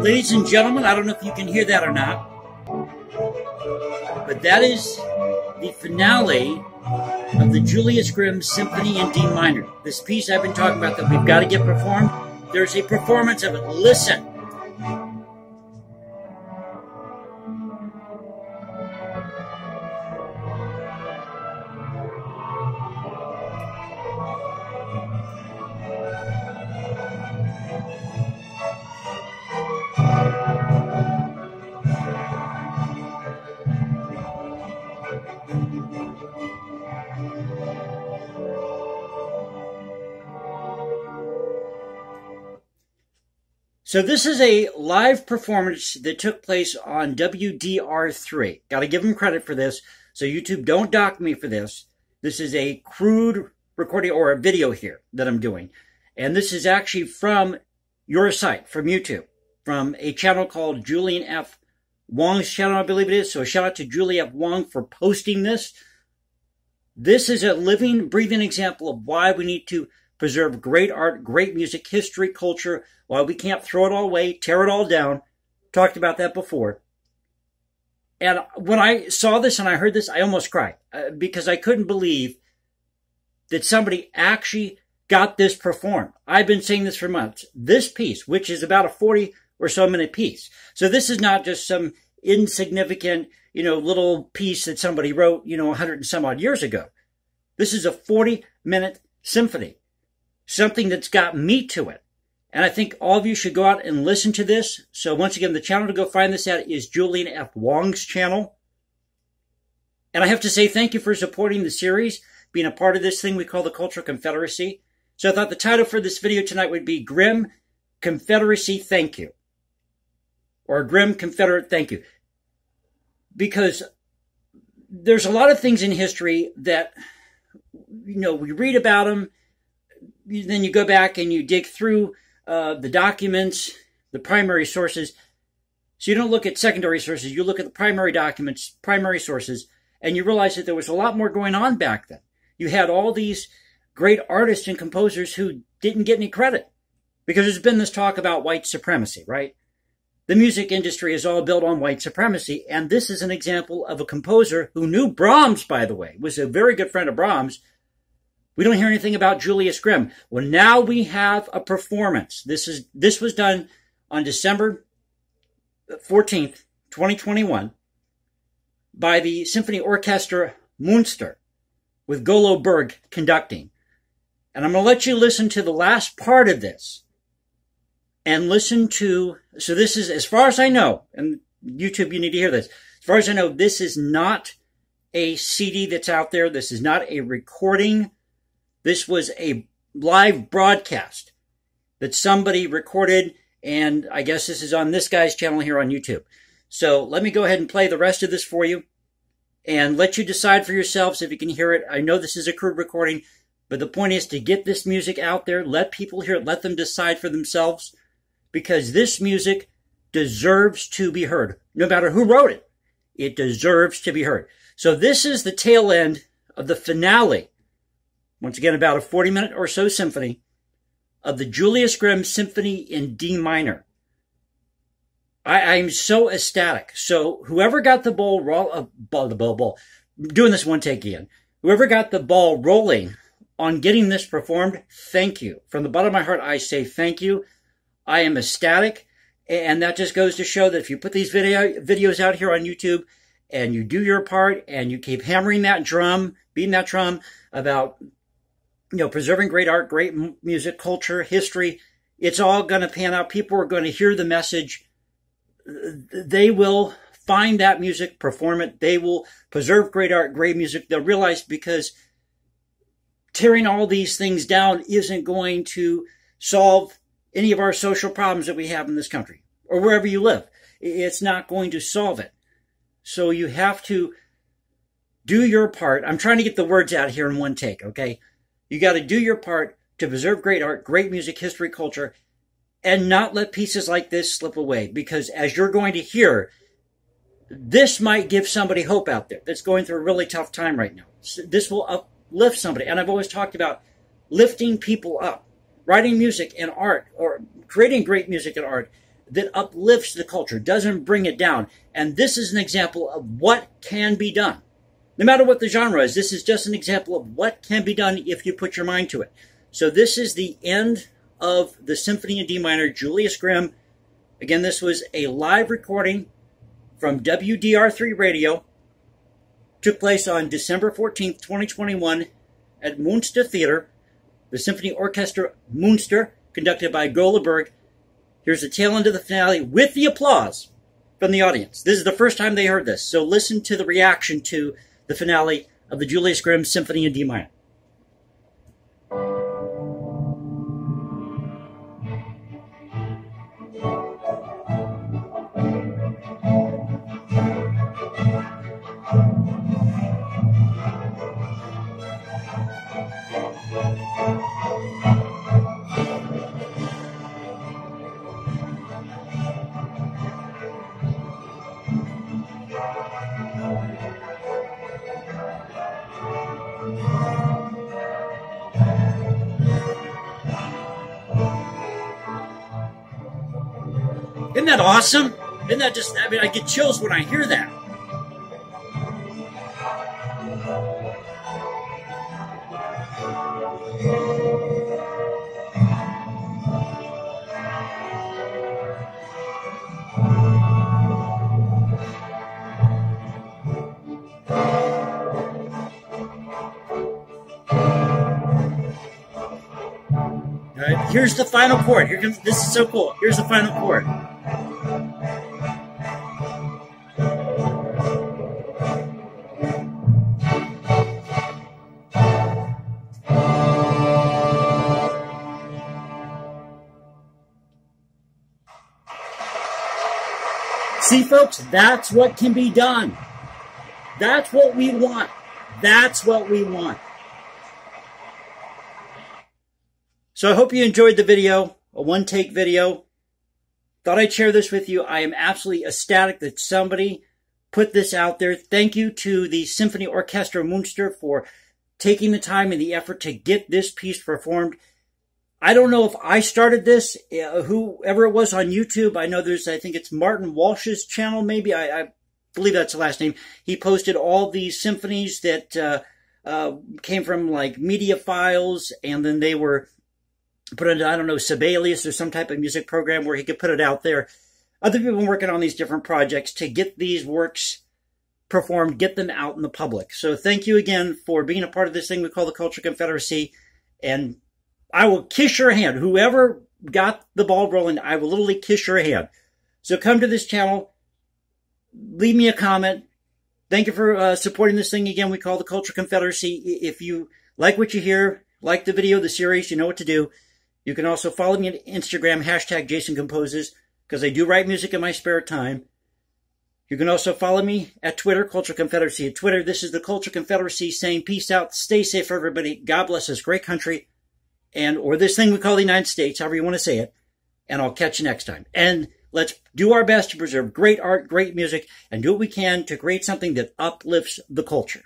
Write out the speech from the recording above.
Ladies and gentlemen, I don't know if you can hear that or not, but that is the finale of the Julius Grimm Symphony in D minor. This piece I've been talking about that we've got to get performed. There's a performance of it. Listen. So this is a live performance that took place on WDR3. Got to give them credit for this. So YouTube, don't dock me for this. This is a crude recording or a video here that I'm doing. And this is actually from your site, from YouTube, from a channel called Julian F. Wong's channel, I believe it is. So a shout out to Julie F. Wong for posting this. This is a living, breathing example of why we need to preserve great art, great music, history, culture, why we can't throw it all away, tear it all down. Talked about that before. And when I saw this and I heard this, I almost cried because I couldn't believe that somebody actually got this performed. I've been saying this for months. This piece, which is about a 40 or so minute piece. So this is not just some insignificant, little piece that somebody wrote, 100 and some odd years ago. This is a 40-minute symphony. Something that's got meat to it. And I think all of you should go out and listen to this. So once again, the channel to go find this at is Julian F. Wong's channel. And I have to say thank you for supporting the series, being a part of this thing we call the Cultural Confederacy. So I thought the title for this video tonight would be Grimm Confederacy Thank You. Or Grimm Confederate Thank You. Because there's a lot of things in history that, we read about them. Then you go back and you dig through the documents, the primary sources. So you don't look at secondary sources. You look at the primary documents, primary sources, and you realize that there was a lot more going on back then. You had all these great artists and composers who didn't get any credit because there's been this talk about white supremacy, right? The music industry is all built on white supremacy, and this is an example of a composer who knew Brahms, by the way, was a very good friend of Brahms. We don't hear anything about Julius Grimm. Well, now we have a performance. This was done on December 14th, 2021 by the Symphony Orchestra Münster with Golo Berg conducting. And I'm going to let you listen to the last part of this and listen to, so this is, as far as I know, and YouTube, you need to hear this. As far as I know, this is not a CD that's out there. This is not a recording. This was a live broadcast that somebody recorded, and I guess this is on this guy's channel here on YouTube. So let me go ahead and play the rest of this for you and let you decide for yourselves if you can hear it. I know this is a crude recording, but the point is to get this music out there, let people hear it, let them decide for themselves, because this music deserves to be heard. No matter who wrote it, it deserves to be heard. So this is the tail end of the finale. Once again, about a 40-minute or so symphony of the Julius Grimm Symphony in D minor. I'm so ecstatic. So whoever got the doing this one take again. Whoever got the ball rolling on getting this performed, thank you. From the bottom of my heart, I say thank you. I am ecstatic. And that just goes to show that if you put these videos out here on YouTube and you do your part and you keep hammering that drum, beating that drum about preserving great art, great music, culture, history, it's all going to pan out. People are going to hear the message. They will find that music, perform it. They will preserve great art, great music. They'll realize because tearing all these things down isn't going to solve any of our social problems that we have in this country or wherever you live. It's not going to solve it. So you have to do your part. I'm trying to get the words out here in one take, okay? You got to do your part to preserve great art, great music, history, culture, and not let pieces like this slip away. Because as you're going to hear, this might give somebody hope out there that's going through a really tough time right now. This will uplift somebody. And I've always talked about lifting people up. Writing music and art, or creating great music and art, that uplifts the culture, doesn't bring it down. And this is an example of what can be done. No matter what the genre is, this is just an example of what can be done if you put your mind to it. So this is the end of the Symphony in D minor, Julius Grimm. Again, this was a live recording from WDR3 Radio. Took place on December 14th, 2021 at Münster Theater. The Symphony Orchestra Münster, conducted by Goldberg. Here's the tail end of the finale with the applause from the audience. This is the first time they heard this, so listen to the reaction to the finale of the Julius Grimm Symphony in D minor. Isn't that awesome? Isn't that just, I mean, I get chills when I hear that. All right, here's the final chord. Here comes, this is so cool. Here's the final chord. See, folks, that's what can be done. That's what we want. That's what we want. So I hope you enjoyed the video, a one-take video. Thought I'd share this with you. I am absolutely ecstatic that somebody put this out there. Thank you to the Symphony Orchestra Münster for taking the time and the effort to get this piece performed. I don't know if I started this, whoever it was on YouTube. I know there's, I think it's Martin Walsh's channel, maybe. I believe that's the last name. He posted all these symphonies that came from like media files, and then they were put into, I don't know, Sibelius or some type of music program where he could put it out there. Other people have been working on these different projects to get these works performed, get them out in the public. So thank you again for being a part of this thing we call the Culture Confederacy, and I will kiss your hand. Whoever got the ball rolling, I will literally kiss your hand. So come to this channel, leave me a comment. Thank you for supporting this thing again we call the Culture Confederacy. If you like what you hear, like the video, the series, you know what to do. You can also follow me on Instagram, hashtag Jason Composes, because I do write music in my spare time. You can also follow me at Twitter, Culture Confederacy at Twitter. This is the Culture Confederacy saying peace out, stay safe, everybody. God bless this great country. Or this thing we call the United States, however you want to say it. And I'll catch you next time. And let's do our best to preserve great art, great music, and do what we can to create something that uplifts the culture.